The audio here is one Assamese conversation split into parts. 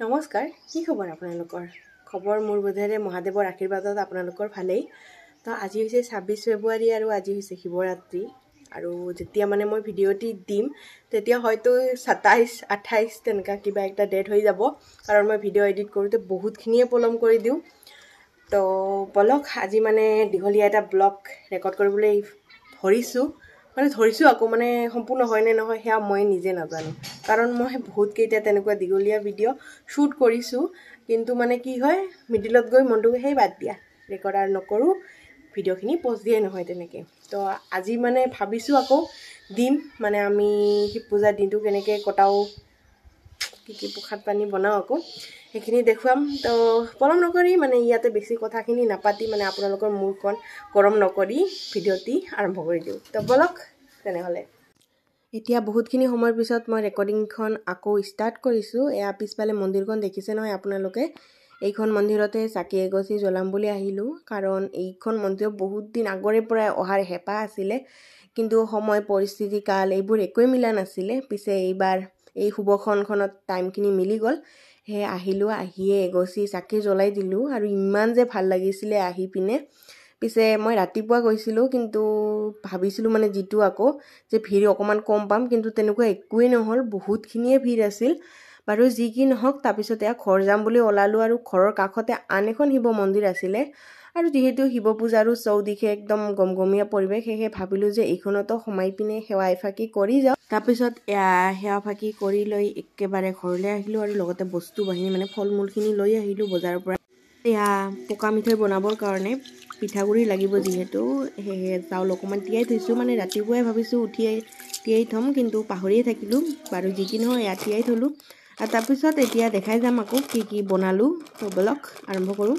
নমস্কাৰ, কি খবৰ আপোনালোকৰ? খবৰ মোৰ বোধেৰে মহাদেৱৰ আশীৰ্বাদত আপোনালোকৰ ভালেই। তো আজি হৈছে 26 ফেব্ৰুৱাৰী আৰু আজি হৈছে শিৱৰাত্ৰি। আৰু যেতিয়া মানে মই ভিডিঅ'টি দিম তেতিয়া হয়তো 27, 28 তেনেকুৱা কিবা একটা ডেট হৈ যাব, কাৰণ মই ভিডিঅ' এডিট কৰোঁতে বহুতখিনিয়ে পলম কৰি দিওঁ। তো বলক আজি মানে দীঘলীয়া এটা ব্লগ ৰেকৰ্ড কৰিবলৈ ধৰিছোঁ আকৌ মানে সম্পূৰ্ণ হয় নে নহয় সেয়া মই নিজে নাজানো, কাৰণ মই বহুতকেইটা তেনেকুৱা দীঘলীয়া ভিডিঅ' শ্বুট কৰিছোঁ, কিন্তু মানে কি হয় মিডিলত গৈ মনটো সেই বাদ দিয়া, ৰেকৰ্ড আৰু নকৰোঁ, ভিডিঅ'খিনি পষ্ট দিয়াই নহয় তেনেকৈ। তো আজি মানে ভাবিছোঁ আকৌ দিম, মানে আমি শিৱ পূজাৰ দিনটো কেনেকৈ কটাওঁ, কি প্ৰসাদ পানী বনাওঁ আকৌ সেইখিনি দেখুৱাম। তো পলম নকৰি মানে ইয়াতে বেছি কথাখিনি নাপাতি মানে আপোনালোকৰ মূৰখন গৰম নকৰি ভিডিঅ'টি আৰম্ভ কৰি দিওঁ। তো বলক তেনেহ'লে। এতিয়া বহুতখিনি সময়ৰ পিছত মই ৰেকৰ্ডিংখন আকৌ ষ্টাৰ্ট কৰিছোঁ। এয়া পিছফালে মন্দিৰখন দেখিছে নহয় আপোনালোকে। এইখন মন্দিৰতে চাকি এগছি জ্বলাম বুলি আহিলোঁ, কাৰণ এইখন মন্দিৰত বহুত দিন আগৰে পৰাই অহাৰ হেঁপাহ আছিলে, কিন্তু সময় পৰিস্থিতি কাল এইবোৰ একোৱেই মিলা নাছিলে। পিছে এইবাৰ এই শুভক্ষণখনত টাইমখিনি মিলি গ'ল, সেয়ে আহিলোঁ। আহিয়ে এগছি চাকি জ্বলাই দিলোঁ আৰু ইমান যে ভাল লাগিছিলে আহি পিনে। পিছে মই ৰাতিপুৱা গৈছিলোঁ, কিন্তু ভাবিছিলোঁ মানে যিটো আকৌ যে ভিৰ অকণমান কম পাম, কিন্তু তেনেকুৱা একোৱেই নহ'ল, বহুতখিনিয়ে ভিৰ আছিল। বাৰু যি কি নহওক, তাৰপিছত এয়া ঘৰ যাম বুলি ওলালোঁ আৰু ঘৰৰ কাষতে আন এখন শিৱ মন্দিৰ আছিলে, আৰু যিহেতু শিৱ পূজাৰো চৌদিশে একদম গমগমীয়া পৰিৱেশ, সেয়েহে ভাবিলোঁ যে এইখনতো সোমাই পিনে সেৱা এফাকি কৰি যাওঁ। তাৰপিছত সেৱা ফাকি কৰি লৈ একেবাৰে ঘৰলৈ আহিলোঁ আৰু লগতে বস্তু বাহিনী মানে ফল মূলখিনি লৈ আহিলোঁ বজাৰৰ পৰা। এয়া পকা মিঠৈ বনাবৰ কাৰণে পিঠাগুড়ি লাগিব, যিহেতু সেয়েহে চাউল অকণমান তিয়াই থৈছোঁ, মানে ৰাতিপুৱাই ভাবিছোঁ তিয়াই থ'ম, কিন্তু পাহৰিয়ে থাকিলোঁ। বাৰু যি কি নহয় এয়া তিয়াই থ'লোঁ। আৰু তাৰপিছত এতিয়া দেখাই যাম আকৌ কি বনালোঁ। তো বলক আৰম্ভ কৰোঁ।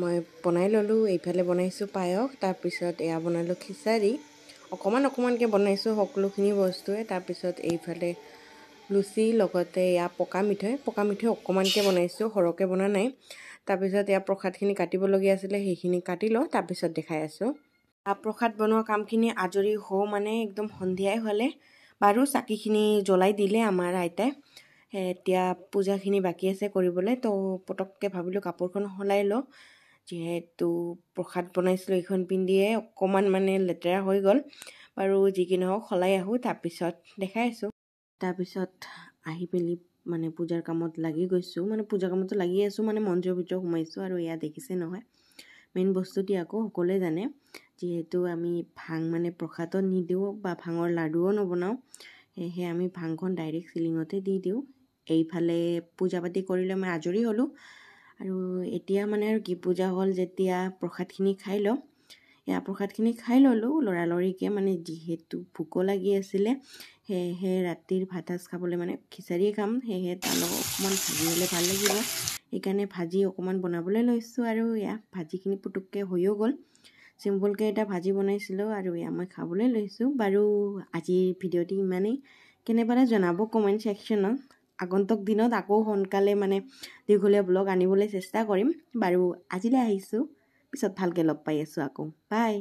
মই বনাই ল'লোঁ। এইফালে বনাইছোঁ পায়স, তাৰপিছত এয়া বনালোঁ খিচাৰি। অকণমানকৈ বনাইছোঁ সকলোখিনি বস্তুৱে। তাৰপিছত এইফালে লুচি, লগতে এয়া পকা মিঠৈ অকণমানকৈ বনাইছোঁ, সৰহকৈ বনা নাই। তাৰপিছত এয়া প্ৰসাদখিনি কাটিবলগীয়া আছিলে, সেইখিনি কাটি লওঁ, তাৰপিছত দেখাই আছোঁ। প্ৰসাদ বনোৱা কামখিনি আজৰি হওঁ মানে একদম সন্ধিয়াই হ'লে। বাৰু চাকিখিনি জ্বলাই দিলে আমাৰ আইতাই। এতিয়া পূজাখিনি বাকী আছে কৰিবলৈ, তো পটককৈ ভাবিলোঁ কাপোৰখন সলাই লওঁ, যিহেতু প্ৰসাদ বনাইছিলোঁ এইখন পিন্ধিয়ে অকণমান মানে লেতেৰা হৈ গ'ল। বাৰু যি কি নহওক সলাই আহোঁ, তাৰপিছত দেখাই আছোঁ। তাৰপিছত আহি পেলি মানে পূজাৰ কামত লাগি গৈছোঁ, মানে পূজাৰ কামতো লাগি আছোঁ, মানে মন্দিৰৰ ভিতৰত সোমাইছোঁ। আৰু এয়া দেখিছে নহয় মেইন বস্তুটি আকৌ সকলোৱে জানে, যিহেতু আমি ভাং মানে প্ৰসাদত নিদিওঁ বা ভাঙৰ লাডুও নবনাওঁ, সেয়েহে আমি ভাংখন ডাইৰেক্ট চিলিঙতে দি দিওঁ। এইফালে পূজা পাতি কৰিলে মই আজৰি হ'লোঁ, আৰু এতিয়া মানে আৰু কি পূজা হ'ল যেতিয়া প্ৰসাদখিনি খাই লওঁ। এয়া প্ৰসাদখিনি খাই ল'লোঁ লৰালৰিকৈ, মানে যিহেতু ভোকো লাগি আছিলে, সেয়েহে ৰাতিৰ ভাত সাজ খাবলৈ মানে খিচাৰিয়ে খাম, সেয়েহে তাৰ লগত অকণমান ভাজি হ'লে ভাল লাগিব, সেইকাৰণে ভাজি অকণমান বনাবলৈ লৈছোঁ। আৰু এয়া ভাজিখিনি পুটুককৈ হৈও গ'ল, চিম্পুলকৈ এটা ভাজি বনাইছিলোঁ, আৰু এয়া মই খাবলৈ লৈছোঁ। বাৰু আজিৰ ভিডিঅ'টি ইমানেই, কেনে পালে জনাব কমেণ্ট ছেকশ্যনত। আগন্তুক দিনত আকৌ সোনকালে মানে দীঘলীয়া ব্লগ আনিবলৈ চেষ্টা কৰিম। বাৰু আজিলৈ আহিছোঁ, পিছত ভালকৈ লগ পাই আছোঁ আকৌ, বাই।